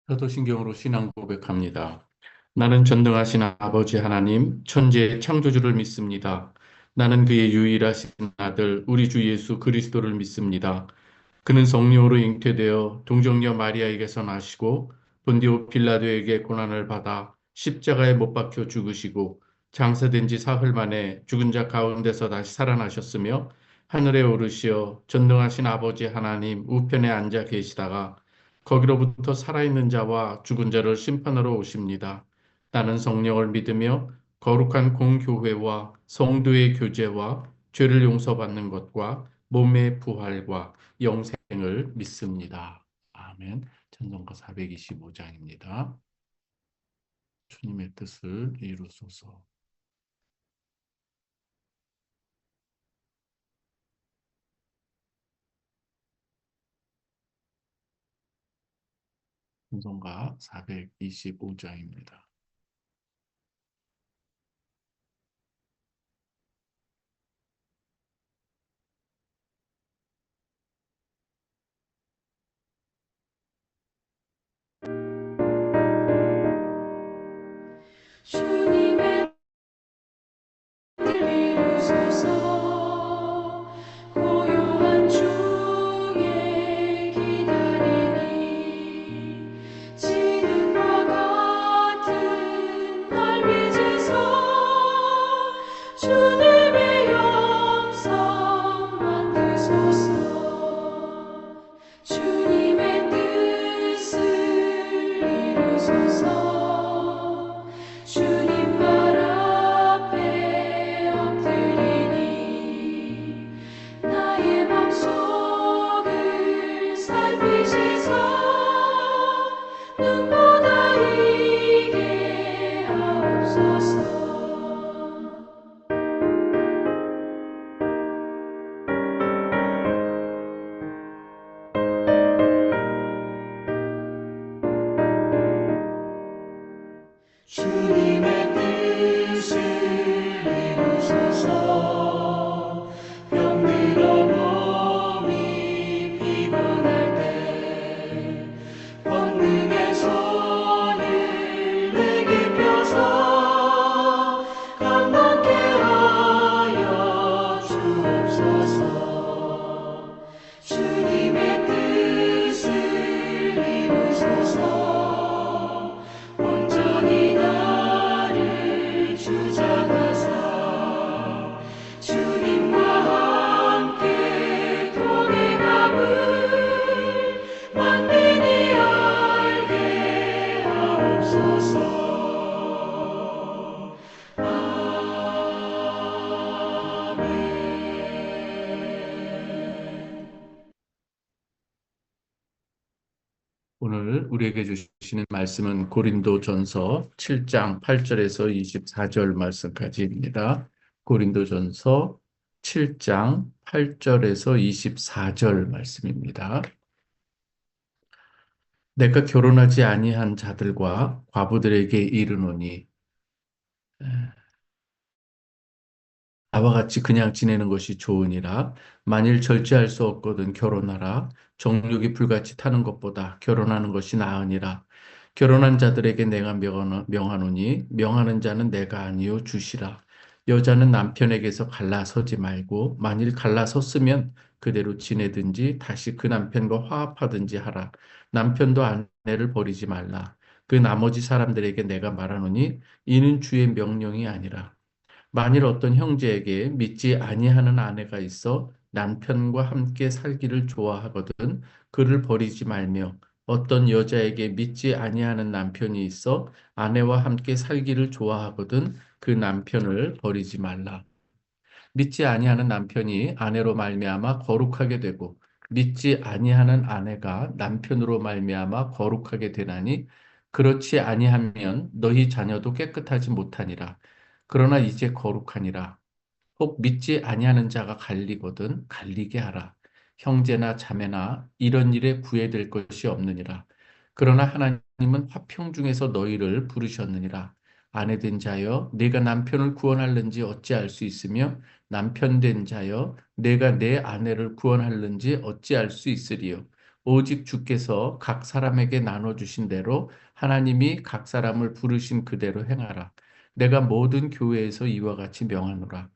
사도신경으로 신앙 고백합니다. 나는 전능하신 아버지 하나님, 천지의 창조주를 믿습니다. 나는 그의 유일하신 아들, 우리 주 예수 그리스도를 믿습니다. 그는 성령으로 잉태되어 동정녀 마리아에게서 나시고 본디오 빌라도에게 고난을 받아 십자가에 못 박혀 죽으시고 장사된 지 사흘 만에 죽은 자 가운데서 다시 살아나셨으며 하늘에 오르시어 전능하신 아버지 하나님 우편에 앉아 계시다가 거기로부터 살아있는 자와 죽은 자를 심판하러 오십니다. 나는 성령을 믿으며 거룩한 공교회와 성도의 교제와 죄를 용서받는 것과 몸의 부활과 영생을 믿습니다. 아멘. 찬송가 425장입니다. 주님의 뜻을 이루소서. 찬송가 425장입니다. 주님의 뜻을 이루소서. 고요한 중에 기다리니 지금과 같은 날 빚으소. 주님의 영성 만드소서. 주님의 뜻을 이루소서. 주님 발 앞에 엎드리니 나의 맘속을 살피시사 눈보다 이게 하옵소서. 주님의 뜻을 이루소서. 병들어 몸이 피곤할 때 권능의 손을 내게 펴서 강건케 하여 주옵소서. 주님의 뜻을 이루소서. 온전히 나를 주장하사 주님과 함께 동행함을 만민이 알게 하옵소서. 아멘. 오늘 우리에게 주시는 말씀은 고린도전서 7장 8절에서 24절 말씀까지입니다. 고린도전서 7장 8절에서 24절 말씀입니다. 내가 결혼하지 아니한 자들과 과부들에게 이르노니 나와 같이 그냥 지내는 것이 좋으니라. 만일 절제할 수 없거든 결혼하라. 정욕이 불같이 타는 것보다 결혼하는 것이 나으니라. 결혼한 자들에게 내가 명하노니 명하는 자는 내가 아니요 주시라. 여자는 남편에게서 갈라서지 말고 만일 갈라섰으면 그대로 지내든지 다시 그 남편과 화합하든지 하라. 남편도 아내를 버리지 말라. 그 나머지 사람들에게 내가 말하노니 이는 주의 명령이 아니라. 만일 어떤 형제에게 믿지 아니하는 아내가 있어 남편과 함께 살기를 좋아하거든 그를 버리지 말며 어떤 여자에게 믿지 아니하는 남편이 있어 아내와 함께 살기를 좋아하거든 그 남편을 버리지 말라. 믿지 아니하는 남편이 아내로 말미암아 거룩하게 되고 믿지 아니하는 아내가 남편으로 말미암아 거룩하게 되나니 그렇지 아니하면 너희 자녀도 깨끗하지 못하니라. 그러나 이제 거룩하니라. 혹 믿지 아니하는 자가 갈리거든 갈리게 하라. 형제나 자매나 이런 일에 구애될 것이 없느니라. 그러나 하나님은 화평 중에서 너희를 부르셨느니라. 아내 된 자여 내가 남편을 구원할는지 어찌할 수 있으며 남편 된 자여 내가 내 아내를 구원할는지 어찌할 수 있으리요. 오직 주께서 각 사람에게 나눠주신 대로 하나님이 각 사람을 부르신 그대로 행하라. 내가 모든 교회에서 이와 같이 명하노라.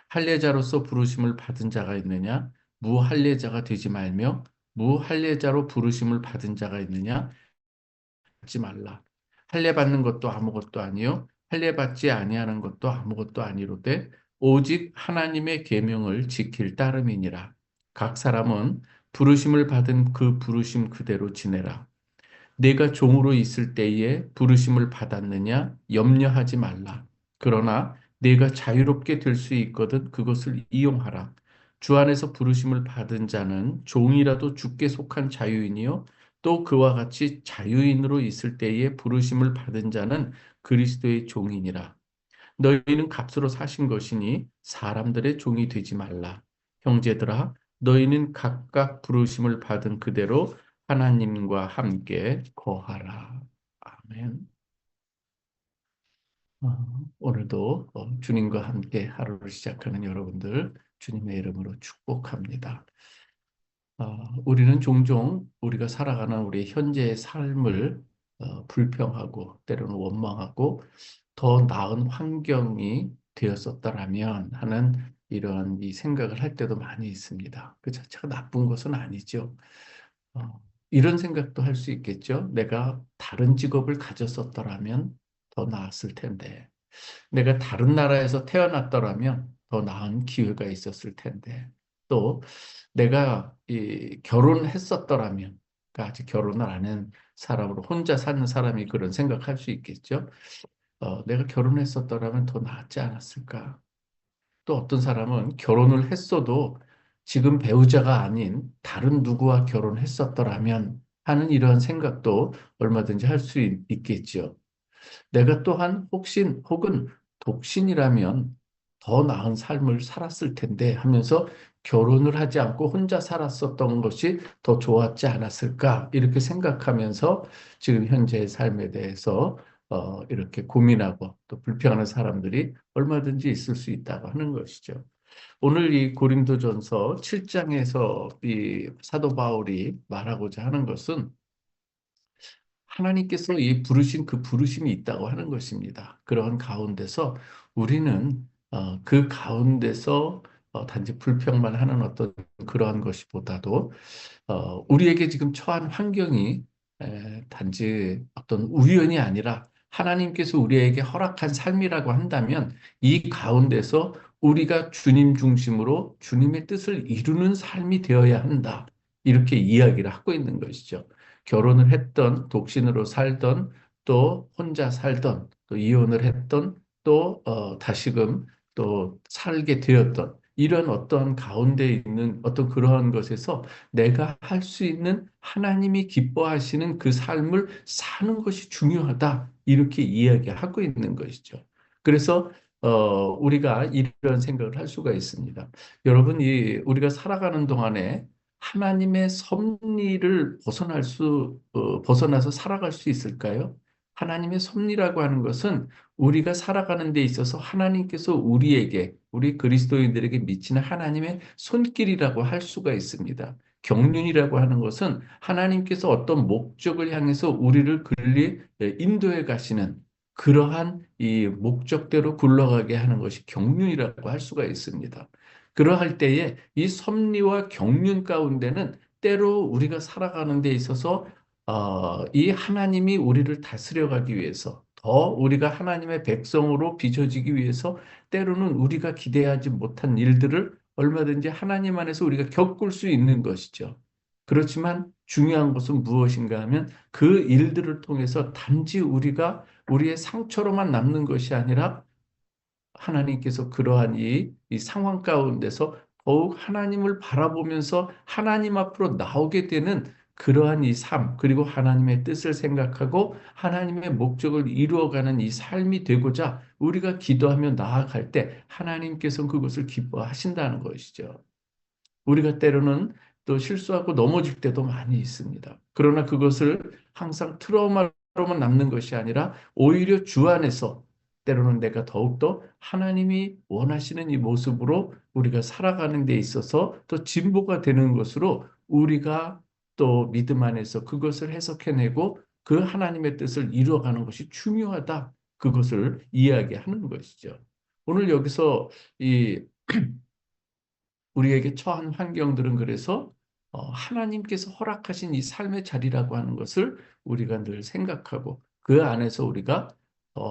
할례자로서 부르심을 받은 자가 있느냐? 무할례자가 되지 말며 무할례자로 부르심을 받은 자가 있느냐? 받지 말라. 할례 받는 것도 아무것도 아니요 할례 받지 아니하는 것도 아무것도 아니로되 오직 하나님의 계명을 지킬 따름이니라. 각 사람은 부르심을 받은 그 부르심 그대로 지내라. 내가 종으로 있을 때에 부르심을 받았느냐 염려하지 말라. 그러나 내가 자유롭게 될 수 있거든 그것을 이용하라. 주 안에서 부르심을 받은 자는 종이라도 주께 속한 자유인이요 또 그와 같이 자유인으로 있을 때에 부르심을 받은 자는 그리스도의 종이니라. 너희는 값으로 사신 것이니 사람들의 종이 되지 말라. 형제들아, 너희는 각각 부르심을 받은 그대로 하나님과 함께 거하라. 아멘. 오늘도 주님과 함께 하루를 시작하는 여러분들 주님의 이름으로 축복합니다. 우리는 종종 우리가 살아가는 우리 현재의 삶을 불평하고 때로는 원망하고 더 나은 환경이 되었었더라면 하는 이런 이 생각을 할 때도 많이 있습니다. 그 자체가 나쁜 것은 아니죠. 이런 생각도 할 수 있겠죠. 내가 다른 직업을 가졌었더라면 더 나았을 텐데. 내가 다른 나라에서 태어났더라면 더 나은 기회가 있었을 텐데. 또 내가 결혼했었더라면, 그러니까 아직 결혼을 안 한 사람으로 혼자 사는 사람이 그런 생각할 수 있겠죠. 내가 결혼했었더라면 더 낫지 않았을까? 또 어떤 사람은 결혼을 했어도 지금 배우자가 아닌 다른 누구와 결혼했었더라면 하는 이러한 생각도 얼마든지 할 수 있겠죠. 내가 또한 혹은 독신이라면 더 나은 삶을 살았을 텐데 하면서 결혼을 하지 않고 혼자 살았었던 것이 더 좋았지 않았을까 이렇게 생각하면서 지금 현재의 삶에 대해서 이렇게 고민하고 또 불평하는 사람들이 얼마든지 있을 수 있다고 하는 것이죠. 오늘 이 고린도전서 7장에서 이 사도 바울이 말하고자 하는 것은 하나님께서 이 부르신 그 부르심이 있다고 하는 것입니다. 그런 가운데서 우리는 그 가운데서 단지 불평만 하는 어떤 그러한 것보다도 우리에게 지금 처한 환경이 단지 어떤 우연이 아니라 하나님께서 우리에게 허락한 삶이라고 한다면 이 가운데서 우리가 주님 중심으로 주님의 뜻을 이루는 삶이 되어야 한다. 이렇게 이야기를 하고 있는 것이죠. 결혼을 했던, 독신으로 살던, 또 혼자 살던, 또 이혼을 했던, 또 다시금 또 살게 되었던 이런 어떤 가운데 있는 어떤 그러한 것에서 내가 할 수 있는 하나님이 기뻐하시는 그 삶을 사는 것이 중요하다. 이렇게 이야기하고 있는 것이죠. 그래서 우리가 이런 생각을 할 수가 있습니다. 여러분, 우리가 살아가는 동안에 하나님의 섭리를 벗어나서 살아갈 수 있을까요? 하나님의 섭리라고 하는 것은 우리가 살아가는 데 있어서 하나님께서 우리 그리스도인들에게 미치는 하나님의 손길이라고 할 수가 있습니다. 경륜이라고 하는 것은 하나님께서 어떤 목적을 향해서 우리를 인도해 가시는 그러한 이 목적대로 굴러가게 하는 것이 경륜이라고 할 수가 있습니다. 그러할 때에 이 섭리와 경륜 가운데는 때로 우리가 살아가는 데 있어서 이 하나님이 우리를 다스려가기 위해서 더 우리가 하나님의 백성으로 빚어지기 위해서 때로는 우리가 기대하지 못한 일들을 얼마든지 하나님 안에서 우리가 겪을 수 있는 것이죠. 그렇지만 중요한 것은 무엇인가 하면 그 일들을 통해서 단지 우리가 우리의 상처로만 남는 것이 아니라 하나님께서 그러한 이 상황 가운데서 더욱 하나님을 바라보면서 하나님 앞으로 나오게 되는 그러한 이 삶, 그리고 하나님의 뜻을 생각하고 하나님의 목적을 이루어가는 이 삶이 되고자 우리가 기도하며 나아갈 때 하나님께서는 그것을 기뻐하신다는 것이죠. 우리가 때로는 또 실수하고 넘어질 때도 많이 있습니다. 그러나 그것을 항상 트라우마로만 남는 것이 아니라 오히려 주 안에서 때로는 내가 더욱더 하나님이 원하시는 이 모습으로 우리가 살아가는 데 있어서 또 진보가 되는 것으로 우리가 또 믿음 안에서 그것을 해석해내고 그 하나님의 뜻을 이루어가는 것이 중요하다. 그것을 이야기하는 것이죠. 오늘 여기서 이 우리에게 처한 환경들은 그래서 하나님께서 허락하신 이 삶의 자리라고 하는 것을 우리가 늘 생각하고 그 안에서 우리가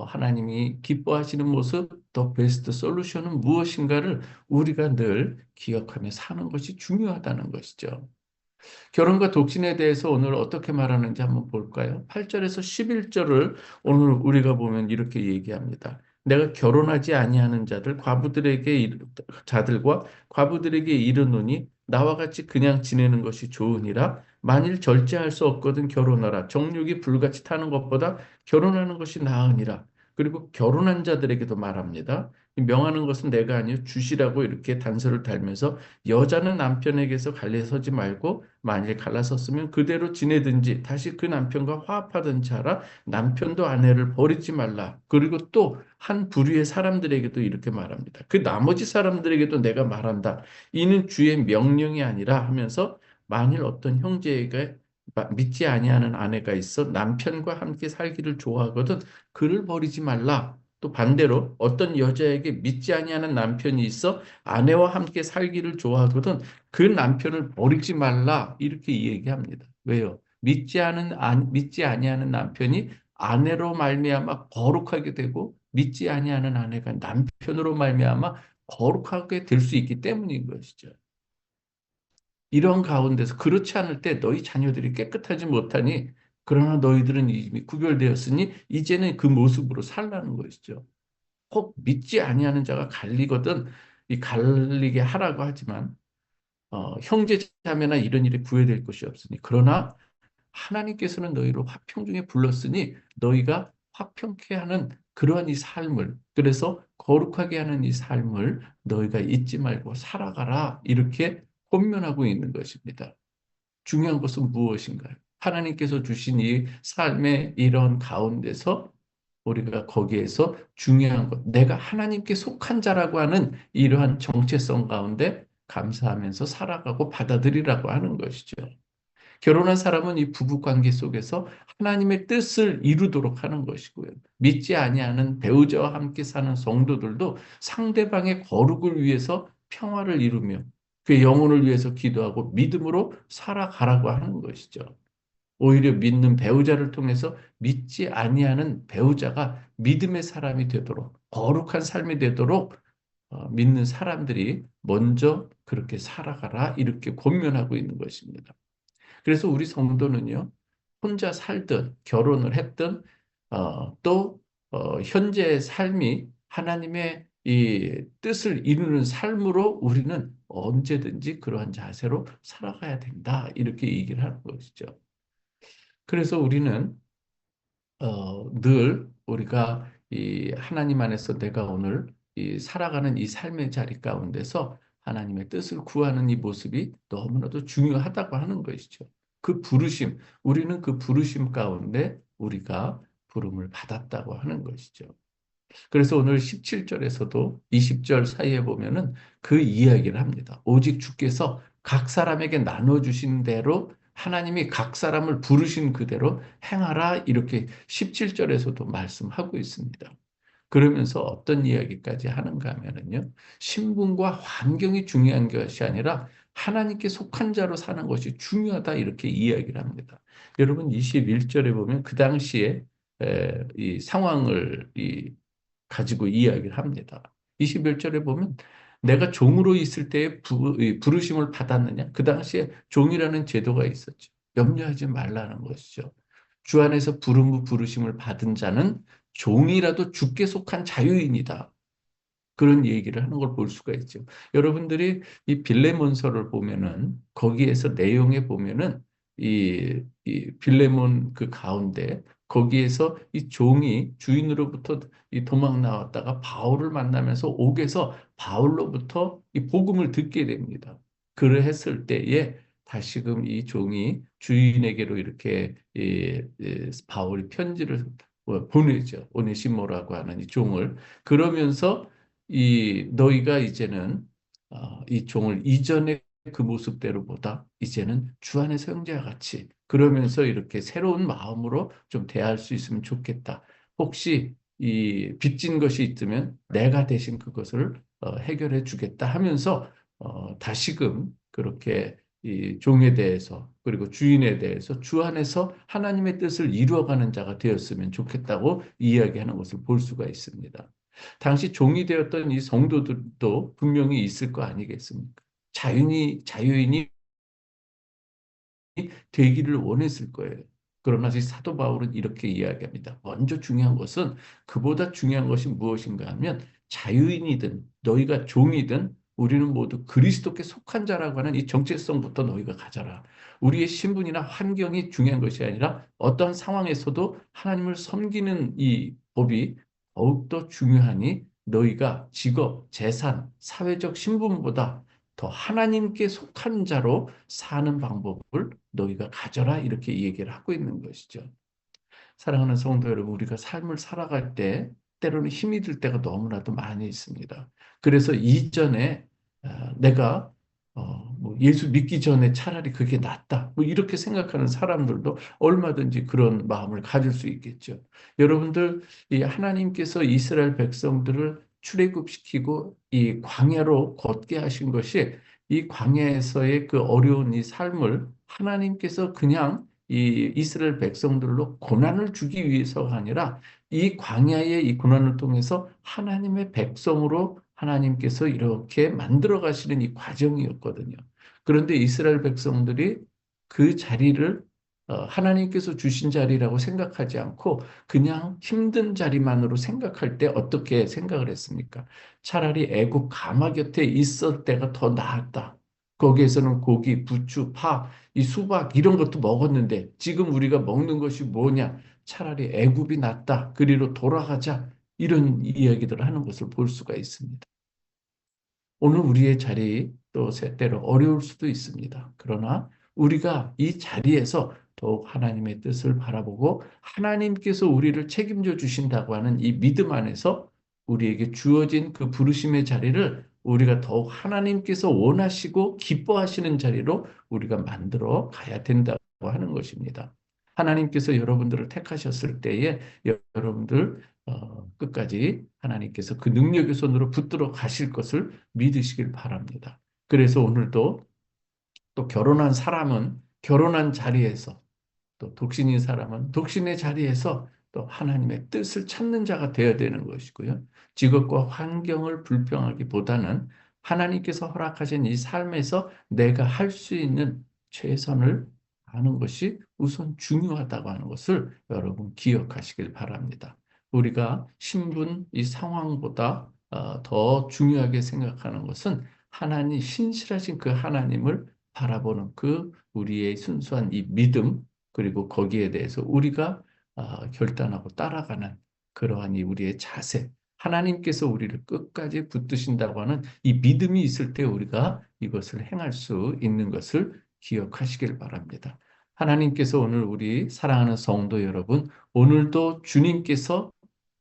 하나님이 기뻐하시는 모습, 더 베스트 솔루션은 무엇인가를 우리가 늘 기억하며 사는 것이 중요하다는 것이죠. 결혼과 독신에 대해서 오늘 어떻게 말하는지 한번 볼까요? 8절에서 11절을 오늘 우리가 보면 이렇게 얘기합니다. 내가 결혼하지 아니하는 자들과 과부들에게 이르노니 나와 같이 그냥 지내는 것이 좋으니라. 만일 절제할 수 없거든 결혼하라. 정욕이 불같이 타는 것보다 결혼하는 것이 나으니라. 그리고 결혼한 자들에게도 말합니다. 명하는 것은 내가 아니요 주시라고 이렇게 단서를 달면서 여자는 남편에게서 갈려서지 말고 만일 갈라섰으면 그대로 지내든지 다시 그 남편과 화합하든지 하라. 남편도 아내를 버리지 말라. 그리고 또 한 부류의 사람들에게도 이렇게 말합니다. 그 나머지 사람들에게도 내가 말한다. 이는 주의 명령이 아니라 하면서 만일 어떤 형제에게 믿지 아니하는 아내가 있어 남편과 함께 살기를 좋아하거든 그를 버리지 말라. 또 반대로 어떤 여자에게 믿지 아니하는 남편이 있어 아내와 함께 살기를 좋아하거든 그 남편을 버리지 말라 이렇게 얘기합니다. 왜요? 믿지 아니하는 남편이 아내로 말미암아 거룩하게 되고 믿지 아니하는 아내가 남편으로 말미암아 거룩하게 될 수 있기 때문인 것이죠. 이런 가운데서 그렇지 않을 때 너희 자녀들이 깨끗하지 못하니 그러나 너희들은 이미 구별되었으니 이제는 그 모습으로 살라는 것이죠. 혹 믿지 아니하는 자가 갈리거든 이 갈리게 하라고 하지만 형제 자매나 이런 일에 구애될 것이 없으니 그러나 하나님께서는 너희를 화평 중에 불렀으니 너희가 화평케 하는 그러한 이 삶을 그래서 거룩하게 하는 이 삶을 너희가 잊지 말고 살아가라 이렇게 권면하고 있는 것입니다. 중요한 것은 무엇인가요? 하나님께서 주신 이 삶의 이런 가운데서 우리가 거기에서 중요한 것, 내가 하나님께 속한 자라고 하는 이러한 정체성 가운데 감사하면서 살아가고 받아들이라고 하는 것이죠. 결혼한 사람은 이 부부 관계 속에서 하나님의 뜻을 이루도록 하는 것이고요. 믿지 아니하는 배우자와 함께 사는 성도들도 상대방의 거룩을 위해서 평화를 이루며 그의 영혼을 위해서 기도하고 믿음으로 살아가라고 하는 것이죠. 오히려 믿는 배우자를 통해서 믿지 아니하는 배우자가 믿음의 사람이 되도록 거룩한 삶이 되도록 믿는 사람들이 먼저 그렇게 살아가라 이렇게 권면하고 있는 것입니다. 그래서 우리 성도는요, 혼자 살든 결혼을 했든 또 현재의 삶이 하나님의 이 뜻을 이루는 삶으로 우리는 언제든지 그러한 자세로 살아가야 된다. 이렇게 얘기를 하는 것이죠. 그래서 우리는 늘 우리가 이 하나님 안에서 내가 오늘 이 살아가는 이 삶의 자리 가운데서 하나님의 뜻을 구하는 이 모습이 너무나도 중요하다고 하는 것이죠. 그 부르심, 우리는 그 부르심 가운데 우리가 부름을 받았다고 하는 것이죠. 그래서 오늘 17절에서도 20절 사이에 보면은 그 이야기를 합니다. 오직 주께서 각 사람에게 나눠주신 대로 하나님이 각 사람을 부르신 그대로 행하라 이렇게 17절에서도 말씀하고 있습니다. 그러면서 어떤 이야기까지 하는가 하면은요. 신분과 환경이 중요한 것이 아니라 하나님께 속한 자로 사는 것이 중요하다 이렇게 이야기를 합니다. 여러분 21절에 보면 그 당시에 이 상황을 가지고 이야기를 합니다. 21절에 보면 내가 종으로 있을 때에 부르심을 받았느냐? 그 당시에 종이라는 제도가 있었죠. 염려하지 말라는 것이죠. 주 안에서 부르심을 받은 자는 종이라도 주께 속한 자유인이다. 그런 얘기를 하는 걸 볼 수가 있죠. 여러분들이 이 빌레몬서를 보면은 거기에서 내용에 보면은 이 빌레몬 그 가운데 거기에서 이 종이 주인으로부터 이 도망 나왔다가 바울을 만나면서 옥에서 바울로부터 이 복음을 듣게 됩니다. 그랬을 때에 다시금 이 종이 주인에게로 이렇게 바울이 편지를 보내죠. 오네시모라고 하는 이 종을 그러면서 이 너희가 이제는 이 종을 이전에 그 모습대로보다 이제는 주 안에서 형제와 같이 그러면서 이렇게 새로운 마음으로 좀 대할 수 있으면 좋겠다. 혹시 이 빚진 것이 있으면 내가 대신 그것을 해결해 주겠다 하면서 다시금 그렇게 이 종에 대해서 그리고 주인에 대해서 주 안에서 하나님의 뜻을 이루어가는 자가 되었으면 좋겠다고 이야기하는 것을 볼 수가 있습니다. 당시 종이 되었던 이 성도들도 분명히 있을 거 아니겠습니까? 자유인이 되기를 원했을 거예요. 그러나 이 사도 바울은 이렇게 이야기합니다. 먼저 중요한 것은 그보다 중요한 것이 무엇인가 하면 자유인이든 너희가 종이든 우리는 모두 그리스도께 속한 자라고 하는 이 정체성부터 너희가 가져라. 우리의 신분이나 환경이 중요한 것이 아니라 어떠한 상황에서도 하나님을 섬기는 이 법이 더욱더 중요하니 너희가 직업, 재산, 사회적 신분보다 더 하나님께 속한 자로 사는 방법을 너희가 가져라 이렇게 얘기를 하고 있는 것이죠. 사랑하는 성도 여러분, 우리가 삶을 살아갈 때 때로는 힘이 들 때가 너무나도 많이 있습니다. 그래서 이전에 내가 뭐 예수 믿기 전에 차라리 그게 낫다. 뭐 이렇게 생각하는 사람들도 얼마든지 그런 마음을 가질 수 있겠죠. 여러분들 이 하나님께서 이스라엘 백성들을 출애굽시키고 이 광야로 걷게 하신 것이 이 광야에서의 그 어려운 이 삶을 하나님께서 그냥 이 이스라엘 백성들로 고난을 주기 위해서가 아니라 이 광야의 이 고난을 통해서 하나님의 백성으로 하나님께서 이렇게 만들어 가시는 이 과정이었거든요. 그런데 이스라엘 백성들이 그 자리를 하나님께서 주신 자리라고 생각하지 않고 그냥 힘든 자리만으로 생각할 때 어떻게 생각을 했습니까? 차라리 애굽 가마 곁에 있을 때가 더 나았다. 거기에서는 고기, 부추, 파, 이 수박 이런 것도 먹었는데 지금 우리가 먹는 것이 뭐냐? 차라리 애굽이 낫다. 그리로 돌아가자. 이런 이야기들을 하는 것을 볼 수가 있습니다. 오늘 우리의 자리 또 때로 어려울 수도 있습니다. 그러나 우리가 이 자리에서 더욱 하나님의 뜻을 바라보고 하나님께서 우리를 책임져 주신다고 하는 이 믿음 안에서 우리에게 주어진 그 부르심의 자리를 우리가 더욱 하나님께서 원하시고 기뻐하시는 자리로 우리가 만들어 가야 된다고 하는 것입니다. 하나님께서 여러분들을 택하셨을 때에 여러분들 끝까지 하나님께서 그 능력의 손으로 붙들어 가실 것을 믿으시길 바랍니다. 그래서 오늘도 또 결혼한 사람은 결혼한 자리에서 또 독신인 사람은 독신의 자리에서 또 하나님의 뜻을 찾는 자가 되어야 되는 것이고요. 직업과 환경을 불평하기보다는 하나님께서 허락하신 이 삶에서 내가 할 수 있는 최선을 하는 것이 우선 중요하다고 하는 것을 여러분 기억하시길 바랍니다. 우리가 신분, 이 상황보다 더 중요하게 생각하는 것은 하나님, 신실하신 그 하나님을 바라보는 그 우리의 순수한 이 믿음, 그리고 거기에 대해서 우리가 결단하고 따라가는 그러한 이 우리의 자세, 하나님께서 우리를 끝까지 붙드신다고 하는 이 믿음이 있을 때 우리가 이것을 행할 수 있는 것을 기억하시길 바랍니다. 하나님께서 오늘 우리 사랑하는 성도 여러분, 오늘도 주님께서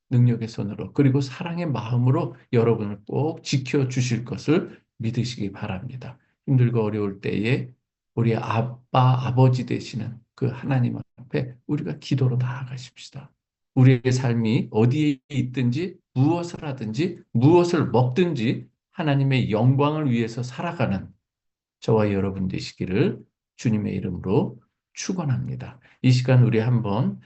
능력의 손으로 그리고 사랑의 마음으로 여러분을 꼭 지켜주실 것을 믿으시기 바랍니다. 힘들고 어려울 때에 우리 아빠, 아버지 되시는 그 하나님 앞에 우리가 기도로 나아가십시다. 우리의 삶이 어디에 있든지 무엇을 하든지 무엇을 먹든지 하나님의 영광을 위해서 살아가는 저와 여러분 되시기를 주님의 이름으로 축원합니다. 이 시간 우리 한번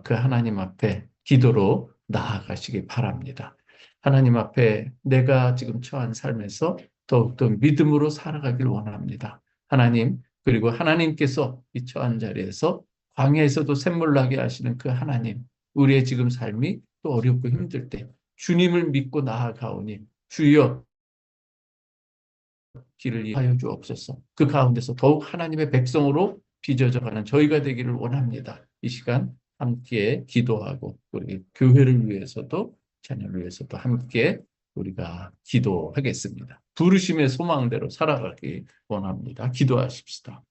그 하나님 앞에 기도로 나아가시기 바랍니다. 하나님 앞에 내가 지금 처한 삶에서 더욱더 믿음으로 살아가길 원합니다. 하나님, 그리고 하나님께서 이 처한 자리에서 광야에서도 샘물 나게 하시는 그 하나님, 우리의 지금 삶이 또 어렵고 힘들 때 주님을 믿고 나아가오니 주여 길을 이하여 주옵소서. 그 가운데서 더욱 하나님의 백성으로 빚어져가는 저희가 되기를 원합니다. 이 시간 함께 기도하고 우리 교회를 위해서도 자녀를 위해서도 함께 우리가 기도하겠습니다. 부르심의 소망대로 살아가기 원합니다. 기도하십시다.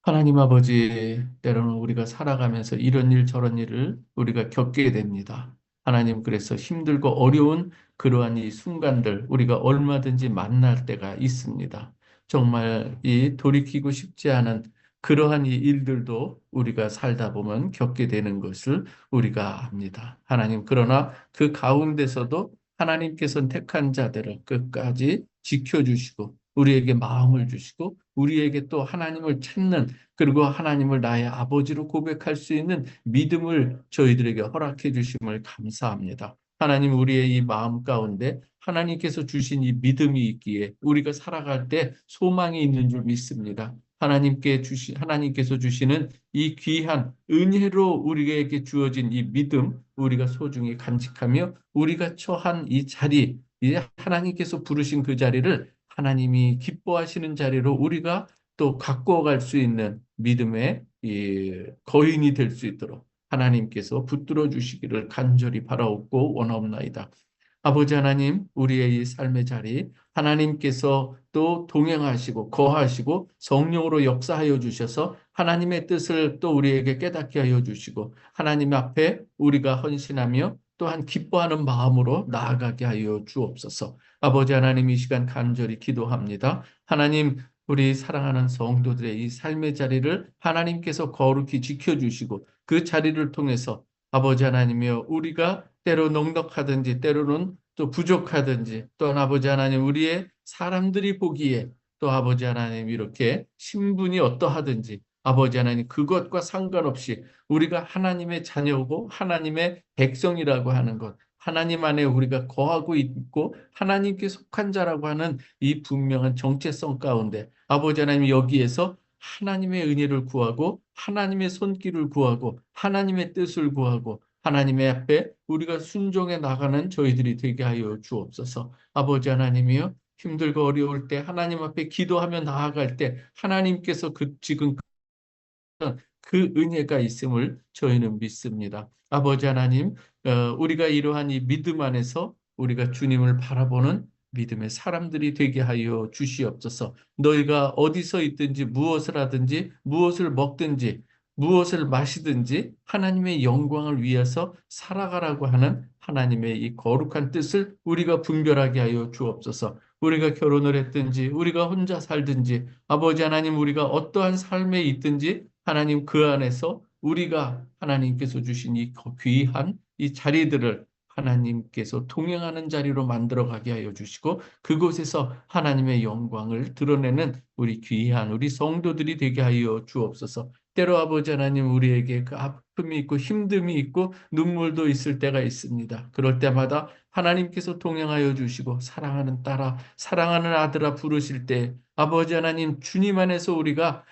하나님 아버지, 때로는 우리가 살아가면서 이런 일 저런 일을 우리가 겪게 됩니다. 하나님, 그래서 힘들고 어려운 그러한 이 순간들 우리가 얼마든지 만날 때가 있습니다. 정말 이 돌이키고 싶지 않은 그러한 이 일들도 우리가 살다 보면 겪게 되는 것을 우리가 압니다. 하나님, 그러나 그 가운데서도 하나님께서 택한 자들을 끝까지 지켜주시고 우리에게 마음을 주시고 우리에게 또 하나님을 찾는, 그리고 하나님을 나의 아버지로 고백할 수 있는 믿음을 저희들에게 허락해 주심을 감사합니다. 하나님, 우리의 이 마음 가운데 하나님께서 주신 이 믿음이 있기에 우리가 살아갈 때 소망이 있는 줄 믿습니다. 하나님께서 주시는 이 귀한 은혜로 우리에게 주어진 이 믿음, 우리가 소중히 간직하며 우리가 처한 이 자리, 이제 하나님께서 부르신 그 자리를 하나님이 기뻐하시는 자리로 우리가 또 갖고 갈 수 있는 믿음의 이 거인이 될 수 있도록 하나님께서 붙들어 주시기를 간절히 바라옵고 원하옵나이다. 아버지 하나님, 우리의 이 삶의 자리, 하나님께서 또 동행하시고 거하시고 성령으로 역사하여 주셔서 하나님의 뜻을 또 우리에게 깨닫게 하여 주시고 하나님 앞에 우리가 헌신하며 또한 기뻐하는 마음으로 나아가게 하여 주옵소서. 아버지 하나님, 이 시간 간절히 기도합니다. 하나님, 우리 사랑하는 성도들의 이 삶의 자리를 하나님께서 거룩히 지켜주시고 그 자리를 통해서 아버지 하나님이여, 우리가 때로 넉넉하든지 때로는 또 부족하든지, 또한 아버지 하나님, 우리의 사람들이 보기에 또 아버지 하나님 이렇게 신분이 어떠하든지 아버지 하나님, 그것과 상관없이 우리가 하나님의 자녀고 하나님의 백성이라고 하는 것, 하나님 안에 우리가 거하고 있고 하나님께 속한 자라고 하는 이 분명한 정체성 가운데 아버지 하나님, 여기에서 하나님의 은혜를 구하고 하나님의 손길을 구하고 하나님의 뜻을 구하고 하나님의 앞에 우리가 순종해 나가는 저희들이 되게 하여 주옵소서. 아버지 하나님이여, 힘들고 어려울 때 하나님 앞에 기도하며 나아갈 때 하나님께서 지금 그 은혜가 있음을 저희는 믿습니다. 아버지 하나님, 우리가 이러한 이 믿음 안에서 우리가 주님을 바라보는 믿음의 사람들이 되게 하여 주시옵소서. 너희가 어디서 있든지 무엇을 하든지 무엇을 먹든지 무엇을 마시든지 하나님의 영광을 위해서 살아가라고 하는 하나님의 이 거룩한 뜻을 우리가 분별하게 하여 주옵소서. 우리가 결혼을 했든지 우리가 혼자 살든지 아버지 하나님, 우리가 어떠한 삶에 있든지 하나님, 그 안에서 우리가 하나님께서 주신 이 귀한 이 자리들을 하나님께서 동행하는 자리로 만들어가게 하여 주시고 그곳에서 하나님의 영광을 드러내는 우리 귀한 우리 성도들이 되게 하여 주옵소서. 때로 아버지 하나님, 우리에게 그 아픔이 있고 힘듦이 있고 눈물도 있을 때가 있습니다. 그럴 때마다 하나님께서 동행하여 주시고 사랑하는 딸아, 사랑하는 아들아 부르실 때 아버지 하나님, 주님 안에서 우리가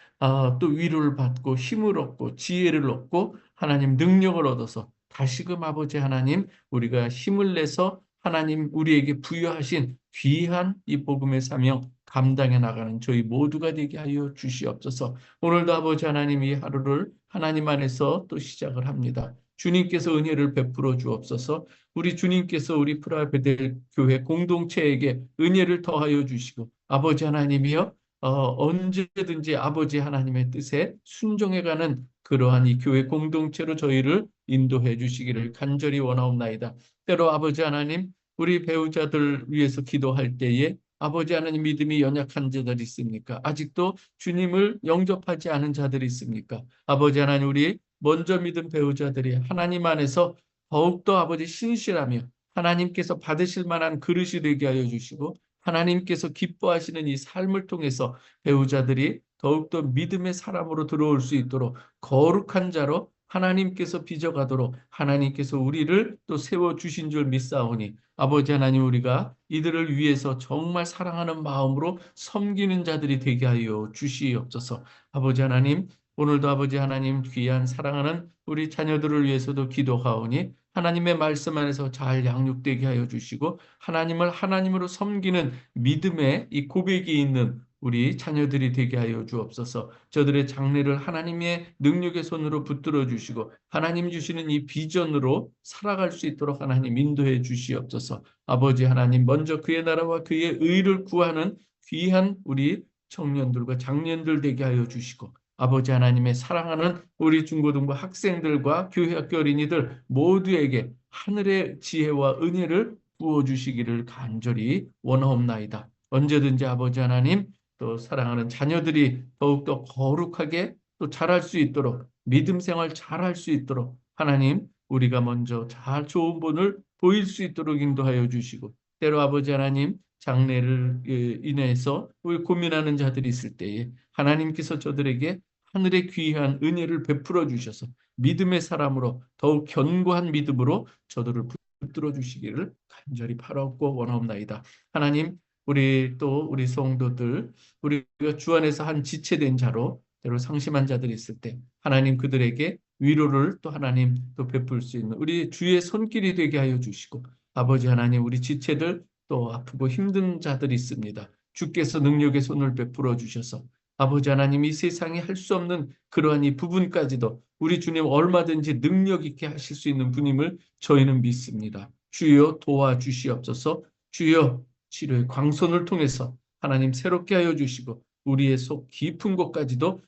또 위로를 받고 힘을 얻고 지혜를 얻고 하나님 능력을 얻어서 다시금 아버지 하나님, 우리가 힘을 내서 하나님 우리에게 부여하신 귀한 이 복음의 사명 감당해 나가는 저희 모두가 되게 하여 주시옵소서. 오늘도 아버지 하나님, 이 하루를 하나님 안에서 또 시작을 합니다. 주님께서 은혜를 베풀어 주옵소서. 우리 주님께서 우리 프라베델 교회 공동체에게 은혜를 더하여 주시고 아버지 하나님이여, 언제든지 아버지 하나님의 뜻에 순종해가는 그러한 이 교회 공동체로 저희를 인도해 주시기를 간절히 원하옵나이다. 때로 아버지 하나님, 우리 배우자들 위해서 기도할 때에 아버지 하나님, 믿음이 연약한 자들 있습니까? 아직도 주님을 영접하지 않은 자들이 있습니까? 아버지 하나님, 우리 먼저 믿은 배우자들이 하나님 안에서 더욱더 아버지 신실하며 하나님께서 받으실 만한 그릇이 되게 하여 주시고 하나님께서 기뻐하시는 이 삶을 통해서 배우자들이 더욱더 믿음의 사람으로 들어올 수 있도록 거룩한 자로 하나님께서 빚어가도록 하나님께서 우리를 또 세워주신 줄 믿사오니 아버지 하나님, 우리가 이들을 위해서 정말 사랑하는 마음으로 섬기는 자들이 되게 하여 주시옵소서. 아버지 하나님, 오늘도 아버지 하나님, 귀한 사랑하는 우리 자녀들을 위해서도 기도하오니 하나님의 말씀 안에서 잘 양육되게 하여 주시고 하나님을 하나님으로 섬기는 믿음의 이 고백이 있는 우리 자녀들이 되게 하여 주옵소서. 저들의 장래를 하나님의 능력의 손으로 붙들어 주시고 하나님 주시는 이 비전으로 살아갈 수 있도록 하나님 인도해 주시옵소서. 아버지 하나님, 먼저 그의 나라와 그의 의를 구하는 귀한 우리 청년들과 장년들 되게 하여 주시고 아버지 하나님의 사랑하는 우리 중고등부 학생들과 교회학교 어린이들 모두에게 하늘의 지혜와 은혜를 부어주시기를 간절히 원하옵나이다. 언제든지 아버지 하나님, 또 사랑하는 자녀들이 더욱더 거룩하게 또 잘할 수 있도록 믿음 생활 잘할 수 있도록 하나님 우리가 먼저 잘 좋은 본을 보일 수 있도록 인도하여 주시고 때로 아버지 하나님 장래를 인해서 우리 고민하는 자들이 있을 때에 하나님께서 저들에게 하늘의 귀한 은혜를 베풀어 주셔서 믿음의 사람으로 더욱 견고한 믿음으로 저들을 붙들어 주시기를 간절히 바라옵고 원하옵나이다. 하나님 우리 또 우리 성도들 우리가 주 안에서 한 지체된 자로 때로 상심한 자들이 있을 때 하나님 그들에게 위로를 또 하나님 또 베풀 수 있는 우리 주의 손길이 되게 하여 주시고 아버지 하나님 우리 지체들 또 아프고 힘든 자들이 있습니다. 주께서 능력의 손을 베풀어 주셔서 아버지 하나님 이 세상에 할 수 없는 그러한 이 부분까지도 우리 주님 얼마든지 능력 있게 하실 수 있는 분임을 저희는 믿습니다. 주여 도와주시옵소서. 주여 치료의 광선을 통해서 하나님 새롭게 하여 주시고 우리의 속 깊은 곳까지도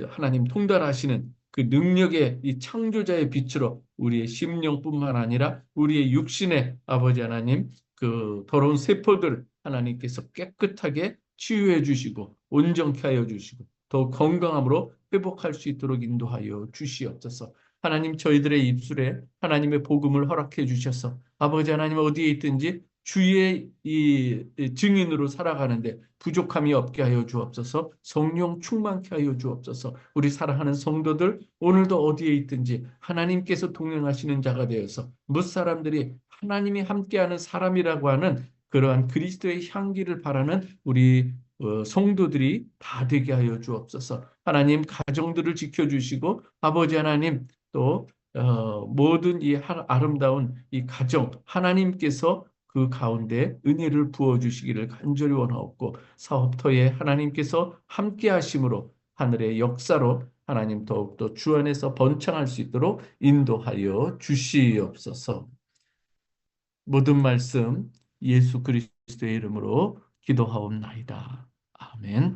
하나님 통달하시는 그 능력의 이 창조자의 빛으로 우리의 심령뿐만 아니라 우리의 육신의 아버지 하나님 그 더러운 세포들 하나님께서 깨끗하게 치유해 주시고 온전케 하여 주시고 더 건강함으로 회복할 수 있도록 인도하여 주시옵소서. 하나님 저희들의 입술에 하나님의 복음을 허락해 주셔서 아버지 하나님 어디에 있든지 주의 이 증인으로 살아가는데 부족함이 없게 하여 주옵소서. 성령 충만케 하여 주옵소서. 우리 사랑하는 성도들 오늘도 어디에 있든지 하나님께서 동행하시는 자가 되어서 무사람들이 하나님이 함께하는 사람이라고 하는 그러한 그리스도의 향기를 바라는 우리 성도들이 다 되게 하여 주옵소서. 하나님 가정들을 지켜주시고 아버지 하나님 또 모든 이 아름다운 이 가정 하나님께서 그 가운데 은혜를 부어주시기를 간절히 원하옵고 사업터에 하나님께서 함께 하심으로 하늘의 역사로 하나님 더욱더 주 안에서 번창할 수 있도록 인도하여 주시옵소서. 모든 말씀 예수 그리스도의 이름으로 기도하옵나이다. 아멘.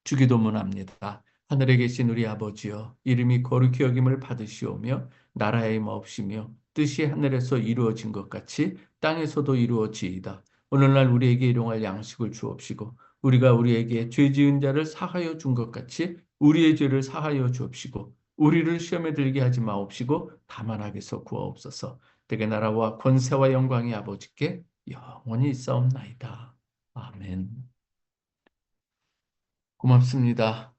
주기도문합니다. 하늘에 계신 우리 아버지여 이름이 거룩히 여김을 받으시오며 나라의 마옵시며 뜻이 하늘에서 이루어진 것 같이 땅에서도 이루어지이다. 오늘날 우리에게 일용할 양식을 주옵시고 우리가 우리에게 죄 지은 자를 사하여 준 것 같이 우리의 죄를 사하여 주옵시고 우리를 시험에 들게 하지 마옵시고 다만 악에서 구하옵소서. 대개 나라와 권세와 영광이 아버지께 영원히 있사옵나이다. 아멘. 고맙습니다.